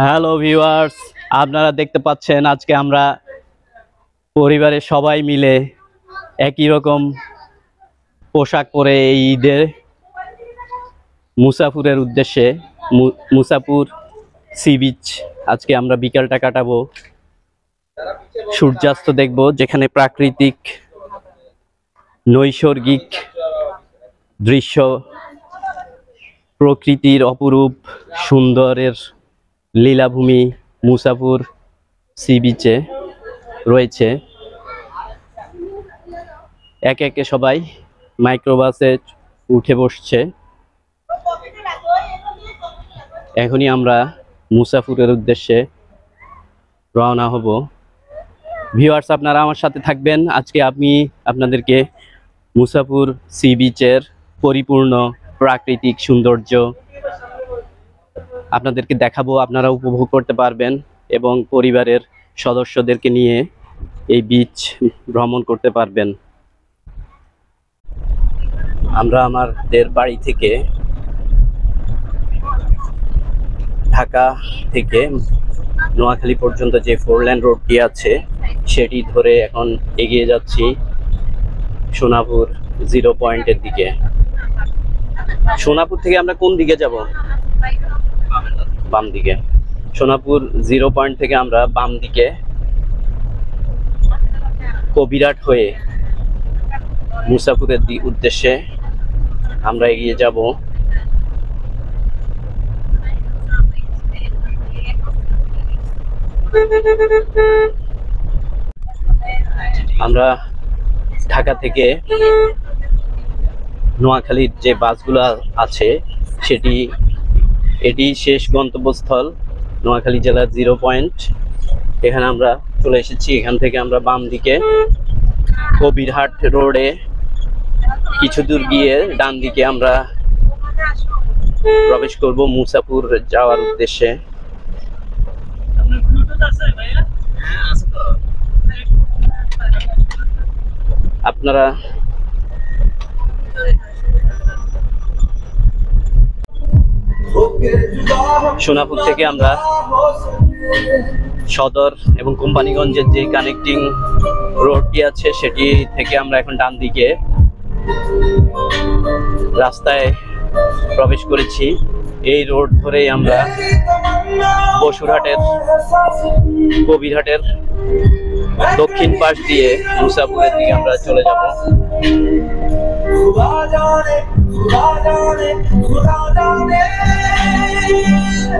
Hello viewers, আপনারা দেখতে পাচ্ছেন আজকে আমরা পরিবারের সবাই মিলে একই রকম পোশাক পরে এই ঈদে মুসাফুরের উদ্দেশ্যে মুসাফুর সি বিচ আজকে আমরা বিকালটা কাটাবো, সূর্যাস্ত দেখব, যেখানে প্রাকৃতিক নৈসর্গিক দৃশ্য, প্রকৃতির অপরূপ সুন্দরের লীলাভূমি মুসাফুর সি বিচে রয়েছে। একে একে সবাই মাইক্রোবাসে উঠে বসছে। এখনই আমরা মুসাফুরের উদ্দেশ্যে রওনা হব। ভিউয়ার্স, আপনারা আমার সাথে থাকবেন। আজকে আমি আপনাদেরকে মুসাফুর সি বিচের পরিপূর্ণ প্রাকৃতিক সৌন্দর্য আপনাদেরকে দেখাবো, আপনারা উপভোগ করতে পারবেন এবং পরিবারের সদস্যদেরকে নিয়ে এই বিচ ভ্রমণ করতে পারবেন। আমরা আমাদের বাড়ি থেকে ঢাকা থেকে নোয়াখালী পর্যন্ত যে 4 লেন রোডটি আছে সেটি ধরে এখন এগিয়ে যাচ্ছি সোনাপুর 0 পয়েন্টের দিকে। সোনাপুর থেকে আমরা কোন দিকে যাব? বাম দিকে। সোনাপুর 0 পয়েন্ট থেকে আমরা বাম দিকে কবিরহাট হয়ে মুসাফুরের উদ্দেশ্যে আমরা এগিয়ে যাব। আমরা ঢাকা থেকে নোয়াখালীর যে বাসগুলো আছে এটি শেষ গন্তব্যস্থল নোয়াখালী জেলার 0 পয়েন্ট। এখানে আমরা চলে এসেছি। এখান থেকে আমরা বাম দিকে কবিরহাট রোডে কিছু দূর গিয়ে ডান দিকে আমরা প্রবেশ করব মুসাফুর যাওয়ার উদ্দেশ্যে। আপনারা সোনাপুর থেকে আমরা সদর এবং কোম্পানিগঞ্জের যে কানেক্টিং রোডটি আছে সেটি থেকে আমরা এখন ডান দিকে রাস্তায় প্রবেশ করেছি। এই রোড ধরেই আমরা বসুরহাটের কবিরহাটের দক্ষিণ পাশ দিয়ে মুসাফুরের দিকে আমরা চলে যাব।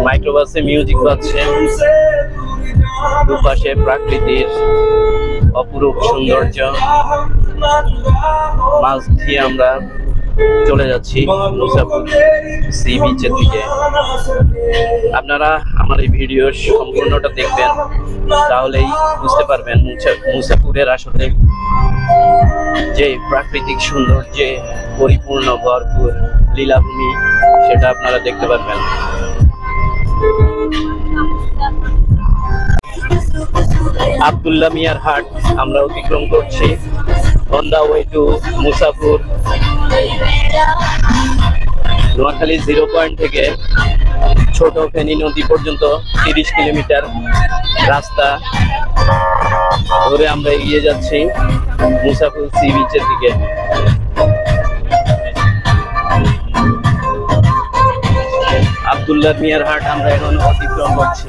মাইক্রোবাসে মিউজিক বাজছে, দুপাশে প্রাকৃতির অপরূপ সৌন্দর্য, মাছ দিয়ে আমরা চলে যাচ্ছি মুসাফুর সি বিচের দিকে। আপনারা আমার এই ভিডিও সম্পূর্ণটা দেখবেন, তাহলেই বুঝতে পারবেন মুসাফুরের আসলে যে প্রাকৃতিক সৌন্দর্যে পরিপূর্ণ ভরপুর লীলাভূমি সেটা আপনারা দেখতে পারবেন। আব্দুল্লাহ মিয়ার হাট আমরা অতিক্রম করছি on the way to Musapur. Noakhali 0 point থেকে ছোট ফেনী নদী পর্যন্ত 30 কিলোমিটার রাস্তা ধরে আমরা এগিয়ে যাচ্ছি মুসাফুর সি বিচের দিকে। আব্দুল্লাহ মিয়ার হাট আমরা এখন অতিক্রম করছি।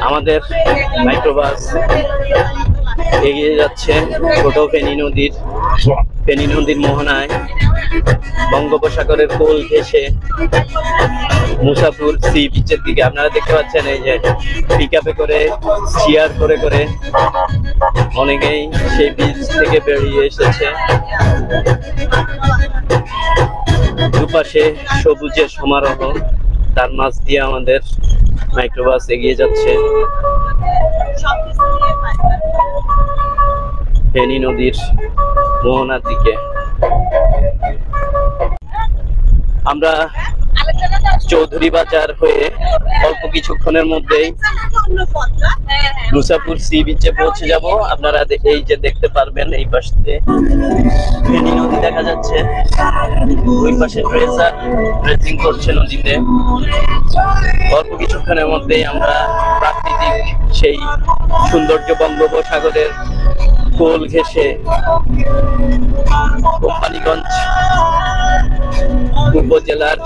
আমাদের মাইক্রোবাস এগিয়ে যাচ্ছে ছোট ফেনী নদীর মোহনায় বঙ্গোপসাগরের কোল ঘেঁষে মুসাফুর সি বিচের দিকে। আপনারা দেখতে পাচ্ছেন এই যে পিকআপে করে চেয়ার করে করে অনেকেই সেই বিচ থেকে বেরিয়ে এসেছে। দুপাশে সবুজের সমারোহ, তার মাঝ দিয়ে আমাদের মাইক্রোবাস এগিয়ে যাচ্ছে ফেনী নদীর মোহনার দিকে। আমরা চৌধুরী বাজার হয়ে অল্প কিছুক্ষণের মধ্যেই মুসাপুর সি বিচে পৌঁছে যাব। আপনারা এই যে দেখতে পারবেন এই পাশ দিয়ে ফেনী নদী দেখা যাচ্ছে, ওই পাশে ট্রেজার ড্রেসিং করছে নদীতে। অল্প কিছুক্ষণের মধ্যেই আমরা প্রাকৃতিক সেই সৌন্দর্য বঙ্গোপসাগরের কোল ঘেঁষে কোম্পানিগঞ্জ উপজেলার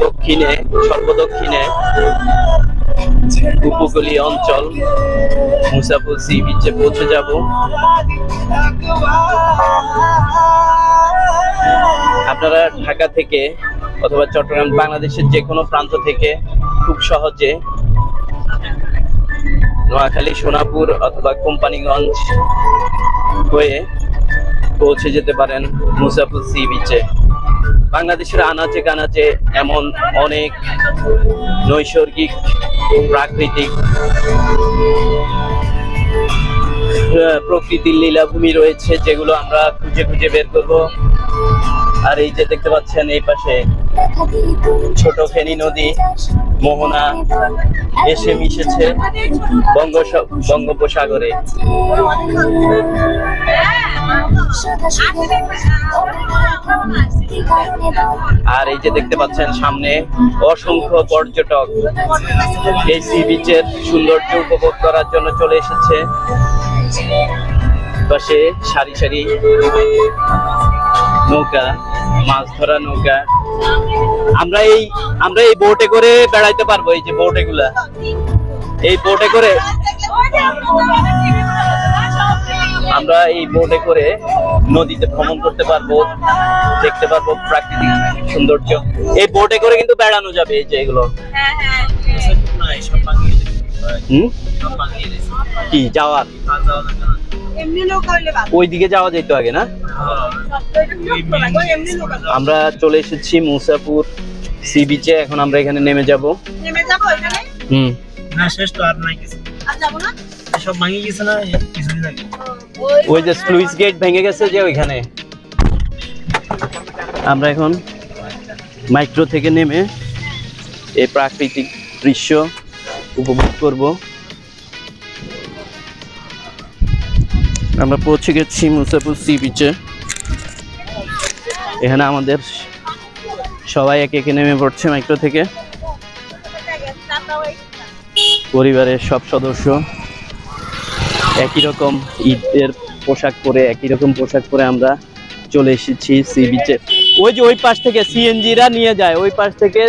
দক্ষিণে সর্বদক্ষিণে উপকূলীয় অঞ্চল মুসাপুর সি বিচে পৌঁছে যাব। আপনারা ঢাকা থেকে অথবা চট্টগ্রাম, বাংলাদেশের যে কোনো প্রান্ত থেকে খুব সহজে নোয়াখালী, সোনাপুর অথবা কোম্পানিগঞ্জ হয়ে পৌঁছে যেতে পারেন মুসাপুর সি বিচে। বাংলাদেশের আনাচে কানাচে এমন অনেক নৈসর্গিক প্রাকৃতিক প্রকৃতির লীলাভূমি রয়েছে, যেগুলো আমরা খুঁজে খুঁজে বের করব। আর এই যে দেখতে পাচ্ছেন এই পাশে ছোট ফেনী নদী মোহনা এসে মিশেছে বঙ্গোপসাগরে। আর এই যে দেখতে পাচ্ছেন সামনে অসংখ্য পর্যটক এই সি বিচের সৌন্দর্য উপভোগ করার জন্য চলে এসেছে। পাশে সারি সারি নৌকা, মাছ ধরা নৌকা। আমরা এই বোটে করে বেড়াইতে পারবো। এই যে বোট, এগুলা এই বোটে করে আমরা এই বোটে করে নদীতে ভ্রমণ করতে পারবো, দেখতে পারবো প্রাকৃতিক সৌন্দর্য। এই বোটে করে কিন্তু বেড়ানো যাবে। এই যে এগুলো কি যাওয়ার ওইদিকে যাওয়া যেত আগে না? আমরা চলে এসেছি মুসাপুর সি বিচে। এখন আমরা এখানে নেমে যাব। ওই যে স্লুইস গেট ভেঙে গেছে যে ওইখানে। আমরা এখন মাইক্রো থেকে নেমে এই প্রাকৃতিক দৃশ্য উপভোগ করব। আমরা পৌঁছে গেছি মুসাপুর সি বিচে। এখানে আমাদের সবাই একে একে নেমে পড়ছে মাইক্রো থেকে। পরিবারের সব সদস্য একই রকম ঈদের পোশাক পরে, একই রকম পোশাক পরে আমরা চলে এসেছি সি বিচে। ওই যে ওই পাশ থেকে সিএনজিরা নিয়ে যায়, ওই পাশ থেকে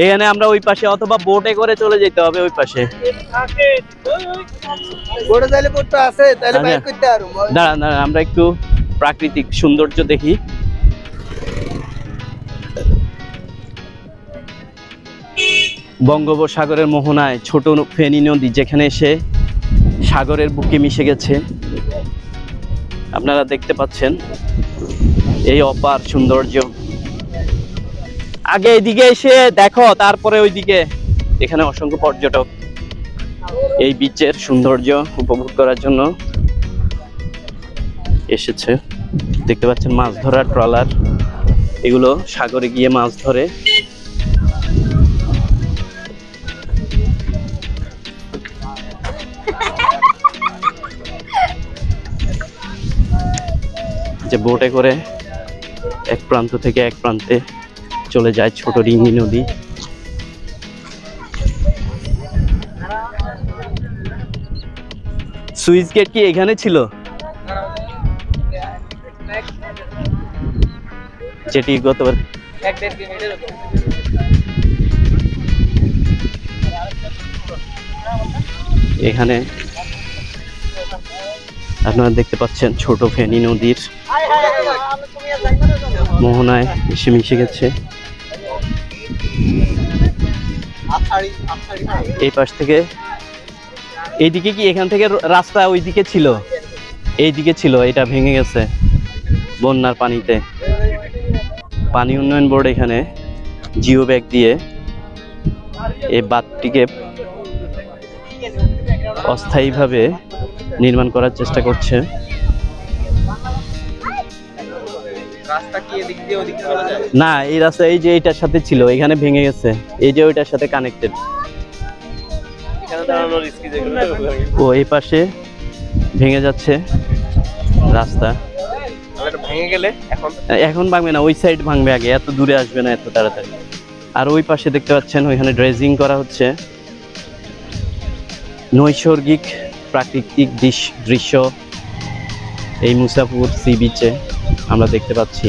এখানে আমরা ওই পাশে অথবা বোটে করে চলে যেতে হবে ওই পাশে। দাঁড়ান দাঁড়ান, আমরা একটু প্রাকৃতিক সৌন্দর্য দেখি। বঙ্গোপসাগরের মোহনায় ছোট ফেনী নদী যেখানে এসে সাগরের বুকে মিশে গেছে, আপনারা দেখতে পাচ্ছেন এই অপার সৌন্দর্য। আগে এইদিকে এসে দেখো, তারপরে ওইদিকে। এখানে অসংখ্য পর্যটক এই বিচের সৌন্দর্য উপভোগ করার জন্য এসেছে। দেখতে পাচ্ছেন মাছ ধরার ট্রলার, এগুলো সাগরে গিয়ে মাছ ধরে। যে বোটে করে এক প্রান্ত থেকে এক প্রান্তে চলে যায় ছোট রিঙ্গি নদী। সুইচ গেট কি এখানে ছিল? যেটি গতবার এখানে আপনারা দেখতে পাচ্ছেন ছোট ফেনী নদীর মোহনায় এসে মিশে গেছে। এই পাশ থেকে এইদিকে কি এখান থেকে রাস্তা ওইদিকে ছিল? এইদিকে ছিল, এটা ভেঙে গেছে বন্যার পানিতে। পানি উন্নয়ন বোর্ড এখানে জিও ব্যাগ দিয়ে এই বাঁধটিকে অস্থায়ীভাবে নির্মাণ করার চেষ্টা করছে। রাস্তা কি এদিক দিয়ে ওদিক চলে যায়? না, এই রাস্তা এই যে এটার সাথে ছিল, এখানে ভেঙে গেছে, এই যে ওইটার সাথে কানেক্টেড। এখানে দাঁড়ানো রিস্কি যেগুলো ও এই পাশে ভেঙে যাচ্ছে রাস্তা। তাহলে ভেঙে গেলে এখন ভাঙবে না, ওই সাইড ভাঙবে আগে, এত দূরে আসবে না এত তাড়াতাড়ি। আর ওই পাশে দেখতে পাচ্ছেন ওইখানে ড্রেজিং করা হচ্ছে। নৈসর্গিক প্রাকৃতিক দৃশ্য এই মুসাপুর সি বিচে আমরা দেখতে পাচ্ছি।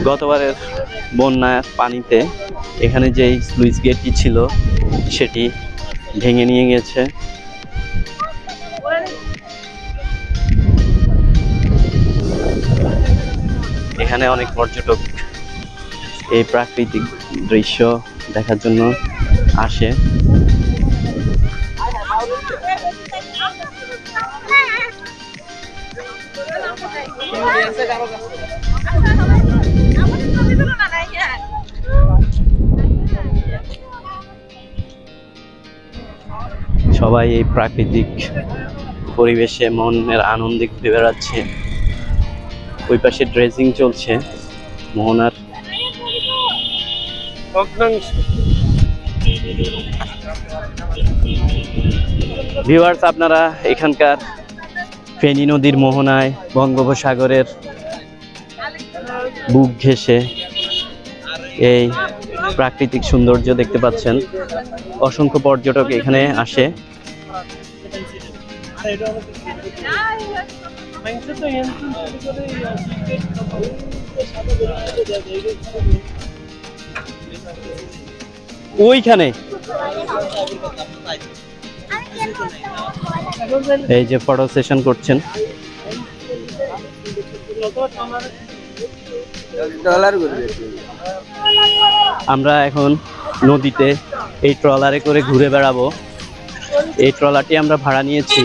গতবারের বন্যার পানিতে এখানে যে স্লুইস গেটটি ছিল সেটি ভেঙে নিয়ে গেছে। এখানে অনেক পর্যটক এই প্রাকৃতিক দৃশ্য দেখার জন্য আসে। সবাই এই প্রাকৃতিক পরিবেশে মনের আনন্দে ঘুরে বেড়াচ্ছে। ওই পাশে ড্রেজিং চলছে মোহনার। ভিউয়ার্স, আপনারা এখানকার ফেনী নদীর মোহনায় বঙ্গোপসাগরের বুক ঘেঁষে এই প্রাকৃতিক সৌন্দর্য দেখতে পাচ্ছেন। অসংখ্য পর্যটক এখানে আসে। ওইখানে এই যে ফটো সেশন করছেন। আমরা এখন নদীতে এই ট্রলারে করে ঘুরে বেড়াবো। এই ট্রলারটি আমরা ভাড়া নিয়েছি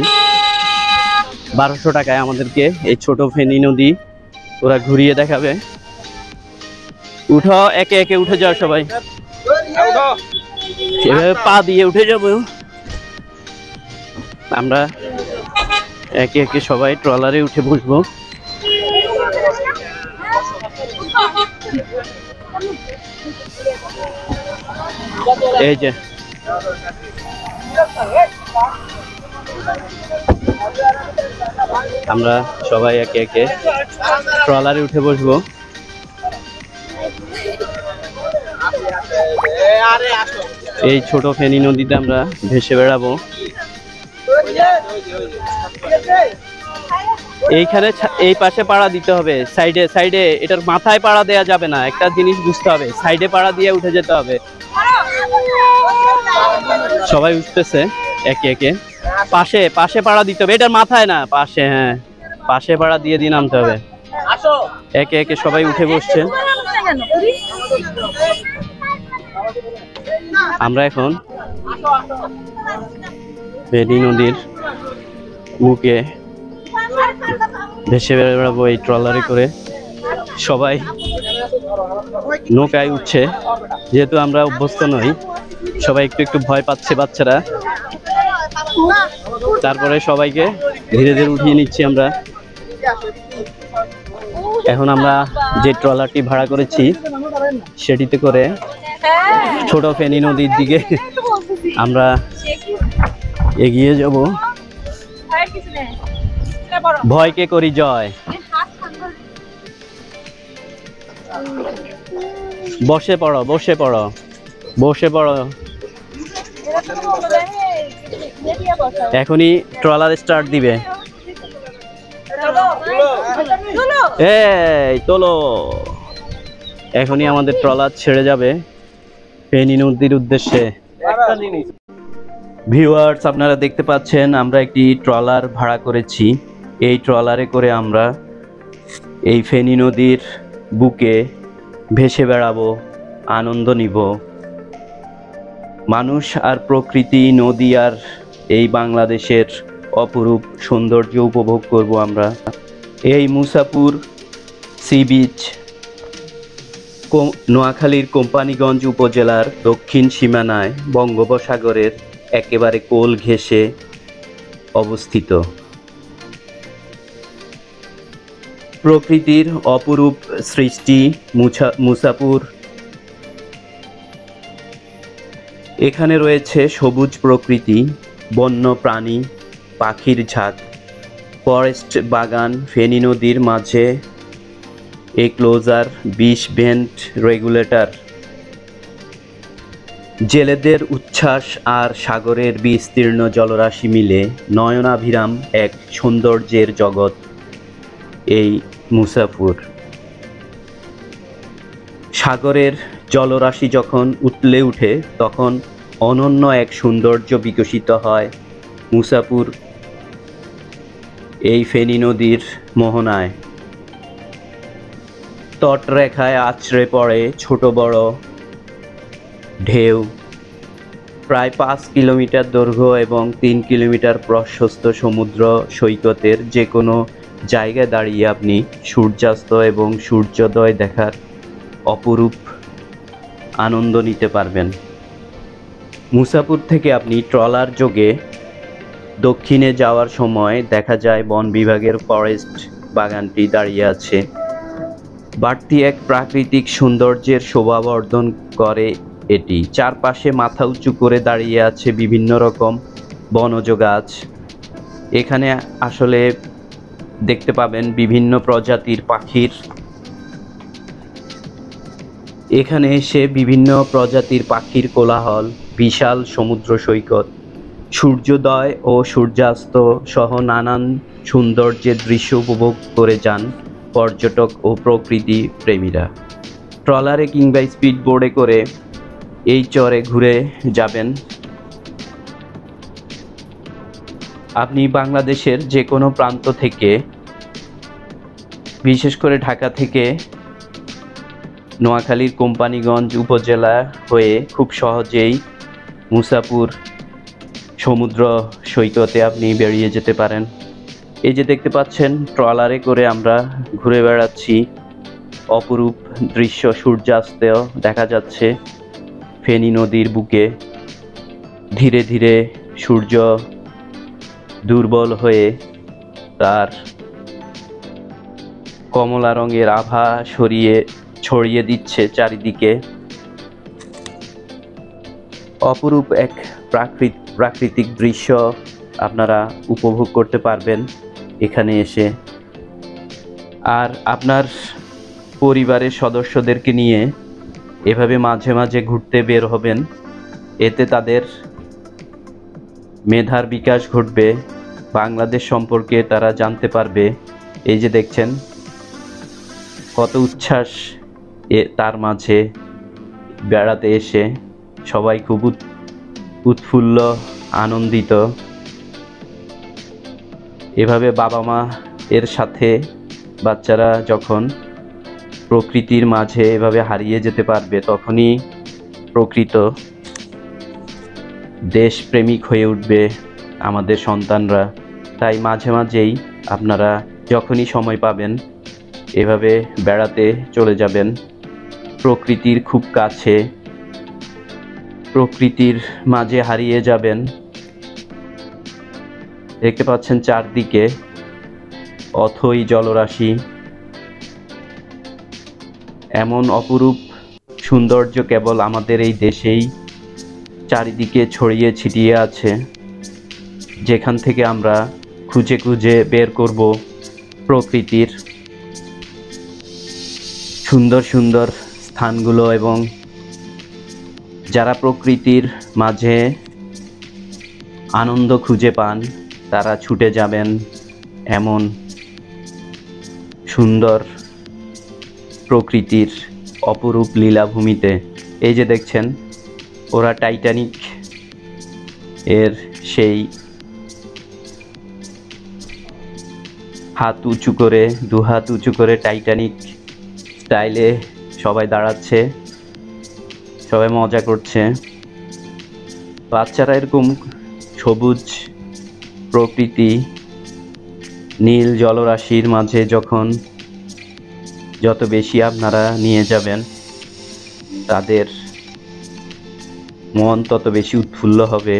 1200 টাকায়। আমাদেরকে এই ছোট ফেনী নদী ওরা ঘুরিয়ে দেখাবে। উঠো, একে একে উঠে যাও সবাই, এভাবে পা দিয়ে উঠে যাব। আমরা একে একে সবাই ট্রলারে উঠে বসবো। এই যে আমরা সবাই একে একে ট্রলারে উঠে বসবো। এই ছোট ফেনী নদীতে আমরা ভেসে বেড়াবো। এইখানে এই পাশে পাড়া দিতে হবে, সাইডে সাইডে, এটার মাথায় পাড়া দেয়া যাবে না। একটা জিনিস বুঝতে হবে, সাইডে পাড়া দিয়ে উঠে যেতে হবে। সবাই উঠতেছে একে একে। পাশে পাশে পাড়া দিতে হবে, এটার মাথায় না, পাশে। হ্যাঁ, পাশে পাড়া দিয়ে দিয়ে নামতে হবে। একে একে সবাই উঠে বসছে। আমরা এখন ফেনী নদীর বুকে ভেসে বেড়াবো এই ট্রলারে করে। সবাই নৌকায় উঠছে, যেহেতু আমরা অভ্যস্ত নই, সবাই একটু একটু ভয় পাচ্ছে বাচ্চারা। তারপরে সবাইকে ধীরে ধীরে উঠিয়ে নিচ্ছি আমরা। এখন আমরা যে ট্রলারটি ভাড়া করেছি সেটিতে করে ছোট ফেনী নদীর দিকে আমরা এগিয়ে যাব। ভয়কে করি জয়। বসে পড়ো, বসে পড়ো, বসে পড়ো। এখনই ট্রলার স্টার্ট দিবে। এই তোলো, এখনই আমাদের ট্রলার ছেড়ে যাবে ফেনী নদীর উদ্দেশ্যে। ভিউয়ার্স, আপনারা দেখতে পাচ্ছেন আমরা একটি ট্রলার ভাড়া করেছি। এই ট্রলারে করে আমরা এই ফেনী নদীর বুকে ভেসে বেড়াবো, আনন্দ নিব। মানুষ আর প্রকৃতি, নদী আর এই বাংলাদেশের অপরূপ সৌন্দর্য উপভোগ করব আমরা। এই মুসাপুর সি বিচ নোয়াখালীর কোম্পানীগঞ্জ উপজেলার দক্ষিণ সীমানায় বঙ্গোপসাগরের একেবারে কোল ঘেঁষে অবস্থিত। প্রকৃতির অপরূপ সৃষ্টি মুছাপুর। এখানে রয়েছে সবুজ প্রকৃতি, বন্য প্রাণী, পাখির ঝাঁক, ফরেস্ট বাগান, ফেনী নদীর মাঝে এক্লোজার, 20 ভেন্ট রেগুলেটর, জেলেদের উচ্ছ্বাস আর সাগরের বিস্তীর্ণ জলরাশি মিলে নয়নাভিরাম এক সৌন্দর্যের জগৎ এই মুছাপুর। সাগরের জলরাশি যখন উতলে উঠে তখন অনন্য এক সৌন্দর্য বিকশিত হয় মুছাপুর এই ফেনী নদীর মোহনায়। তটরেখায় আছড়ে পড়ে ছোট বড় ঢেউ। প্রায় 5 কিলোমিটার দৈর্ঘ্য এবং 3 কিলোমিটার প্রশস্ত সমুদ্র সৈকতের যে কোনো জায়গায় দাঁড়িয়ে আপনি সূর্যাস্ত এবং সূর্যোদয় দেখার অপরূপ আনন্দ নিতে পারবেন। মুছাপুর থেকে আপনি ট্রলার যোগে দক্ষিণে যাওয়ার সময় দেখা যায় বন বিভাগের ফরেস্ট বাগানটি দাঁড়িয়ে আছে। বাড়তি এক প্রাকৃতিক সৌন্দর্যের শোভাবর্ধন করে এটি। চারপাশে মাথা উঁচু করে দাঁড়িয়ে আছে বিভিন্ন রকম বনজ গাছ। এখানে আসলে দেখতে পাবেন বিভিন্ন প্রজাতির পাখির। এখানে এসে বিভিন্ন প্রজাতির পাখির কোলাহল, বিশাল সমুদ্র সৈকত, সূর্যোদয় ও সূর্যাস্ত সহ নানান সৌন্দর্যের দৃশ্য উপভোগ করে যান পর্যটক ও প্রকৃতি প্রেমীরা। ট্রলারে কিংবা স্পিড বোর্ডে করে এই চরে ঘুরে যাবেন। আপনি বাংলাদেশের যে কোনো প্রান্ত থেকে, বিশেষ করে ঢাকা থেকে নোয়াখালীর কোম্পানীগঞ্জ উপজেলা হয়ে খুব সহজেই মুছাপুর সমুদ্র সৈকতে আপনি বেরিয়ে যেতে পারেন। এই যে দেখতে পাচ্ছেন ট্রলারে করে আমরা ঘুরে বেড়াচ্ছি। অপরূপ দৃশ্য সূর্যাস্ত দেখা যাচ্ছে ফেনী নদীর বুকে। ধীরে ধীরে সূর্য দুর্বল হয়ে তার কমলা রঙের আভা ছড়িয়ে দিচ্ছে চারিদিকে। অপরূপ এক প্রাকৃতিক দৃশ্য আপনারা উপভোগ করতে পারবেন এখানে এসে। আর আপনার পরিবারের সদস্যদেরকে নিয়ে এভাবে মাঝে মাঝে ঘুরতে বের হবেন। এতে তাদের মেধার বিকাশ ঘটবে, বাংলাদেশ সম্পর্কে তারা জানতে পারবে। এই যে দেখছেন কত উচ্ছ্বাস তার মাঝে বেড়াতে এসে সবাই খুব উৎফুল্ল, আনন্দিত। এভাবে বাবা মা এর সাথে বাচ্চারা যখন প্রকৃতির মাঝে এভাবে হারিয়ে যেতে পারবে তখনই প্রকৃত দেশপ্রেমিক হয়ে উঠবে আমাদের সন্তানরা। তাই মাঝে মাঝেই আপনারা যখনই সময় পাবেন এভাবে বেড়াতে চলে যাবেন প্রকৃতির খুব কাছে, প্রকৃতির মাঝে হারিয়ে যাবেন। দেখতে পাচ্ছেন চারদিকে অথই জলরাশি। এমন অপরূপ সৌন্দর্য কেবল আমাদের এই দেশেই চারিদিকে ছড়িয়ে ছিটিয়ে আছে, যেখান থেকে আমরা খুঁজে খুঁজে বের করব প্রকৃতির সুন্দর সুন্দর স্থানগুলো। এবং যারা প্রকৃতির মাঝে আনন্দ খুঁজে পান তারা ছুটে যাবেন এমন সুন্দর প্রকৃতির অপরূপ লীলাভূমিতে। এই যে দেখছেন ওরা টাইটানিক এর সেই হাত উঁচু করে, দু হাত উঁচু করে টাইটানিক স্টাইলে সবাই দাঁড়াচ্ছে, সবাই মজা করছে। বাচ্চারা এরকম সবুজ প্রকৃতি, নীল জলরাশির মাঝে যত বেশি আপনারা নিয়ে যাবেন তাদের মন তত বেশি উৎফুল্ল হবে।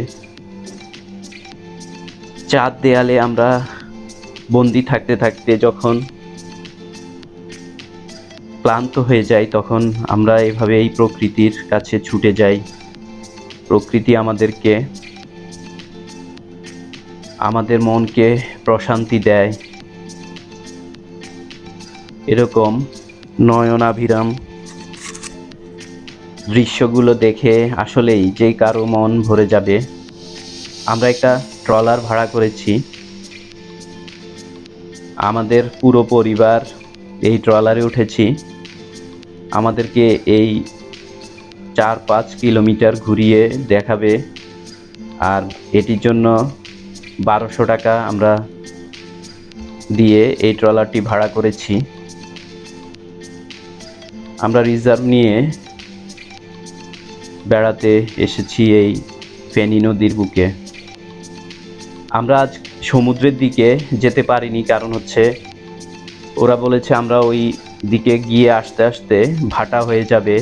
চার দেয়ালে আমরা বন্দি থাকতে থাকতে যখন ক্লান্ত হয়ে যাই, তখন আমরা এভাবে এই প্রকৃতির কাছে ছুটে যাই। প্রকৃতি আমাদেরকে, আমাদের মনকে প্রশান্তি দেয়। এরকম নয়নাভিরাম দৃশ্যগুলো দেখে আসলেই যে কারো মন ভরে যাবে। আমরা একটা ট্রলার ভাড়া করেছি, আমাদের পুরো পরিবার এই ট্রলারে উঠেছি। আমাদেরকে এই 4-5 কিলোমিটার ঘুরিয়ে দেখাবে, আর এটির জন্য 1200 টাকা আমরা দিয়ে এই ট্রলারটি ভাড়া করেছি। আমরা রিজার্ভ নিয়ে বেড়াতে এসেছি এই ফেনী নদীর বুকে। আমরা আজ সমুদ্রের দিকে যেতে পারিনি, কারণ হচ্ছে ওরা বলেছে আমরা ওই দিকে গিয়ে আসতে আসতে ভাটা হয়ে যাবে,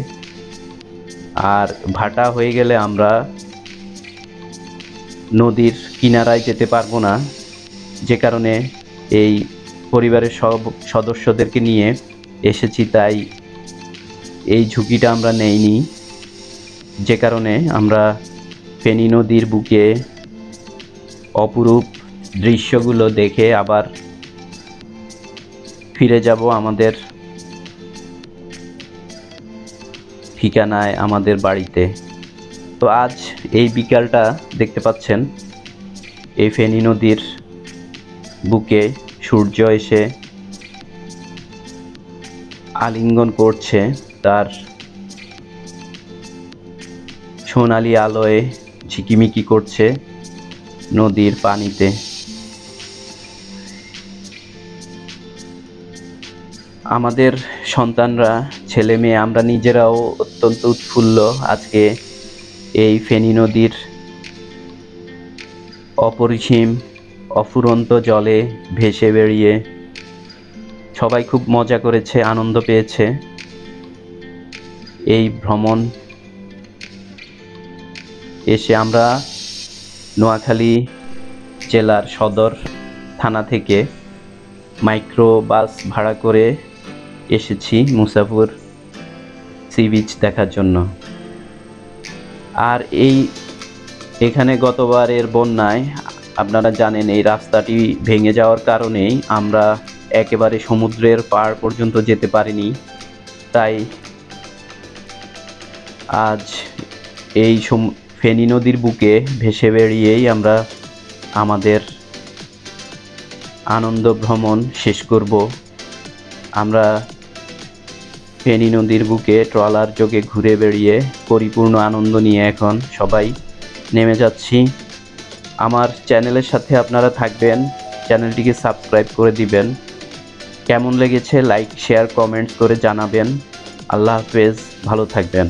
আর ভাটা হয়ে গেলে আমরা নদীর কিনারায় যেতে পারবো না। যে কারণে এই পরিবারের সব সদস্যদেরকে নিয়ে এসেছি, তাই এই ঝুঁকিটা আমরা নেইনি। যে কারণে আমরা ফেনী নদীর বুকে অপরূপ দৃশ্যগুলো দেখে আবার ফিরে যাব আমাদের ঠিকানায়, আমাদের বাড়িতে। তো আজ এই বিকালটা দেখতে পাচ্ছেন, এই ফেনী নদীর বুকে সূর্য এসে আলিঙ্গন করছে, তার সোনালি আলোয় ঝিকিমিকি করছে নদীর পানিতে। আমাদের সন্তানরা, ছেলে মেয়ে, আমরা নিজেরাও অত্যন্ত উৎফুল্ল আজকে এই ফেনী নদীর অপরিসীম অফুরন্ত জলে ভেসে বেড়িয়ে। সবাই খুব মজা করেছে, আনন্দ পেয়েছে। এই ভ্রমণ এসে আমরা নোয়াখালী জেলার সদর থানা থেকে মাইক্রো বাস ভাড়া করে এসেছি মুসাফুর সি বিচ দেখার জন্য। আর এখানে গতবারের বন্যায় আপনারা জানেন এই রাস্তাটি ভেঙে যাওয়ার কারণেই আমরা একেবারে সমুদ্রের পাড় পর্যন্ত যেতে পারিনি। তাই আজ এই ফেনী নদীর বুকে ভেসে বেড়িয়েই আমরা আমাদের আনন্দ ভ্রমণ শেষ করব। আমরা ফেনী নদীর বুকে ট্রলার যোগে ঘুরে বেড়িয়ে পরিপূর্ণ আনন্দ নিয়ে এখন সবাই নেমে যাচ্ছি। আমার চ্যানেলের সাথে আপনারা থাকবেন, চ্যানেলটিকে সাবস্ক্রাইব করে দিবেন। কেমন লেগেছে লাইক, শেয়ার, কমেন্টস করে জানাবেন। আল্লাহ হাফেজ, ভালো থাকবেন।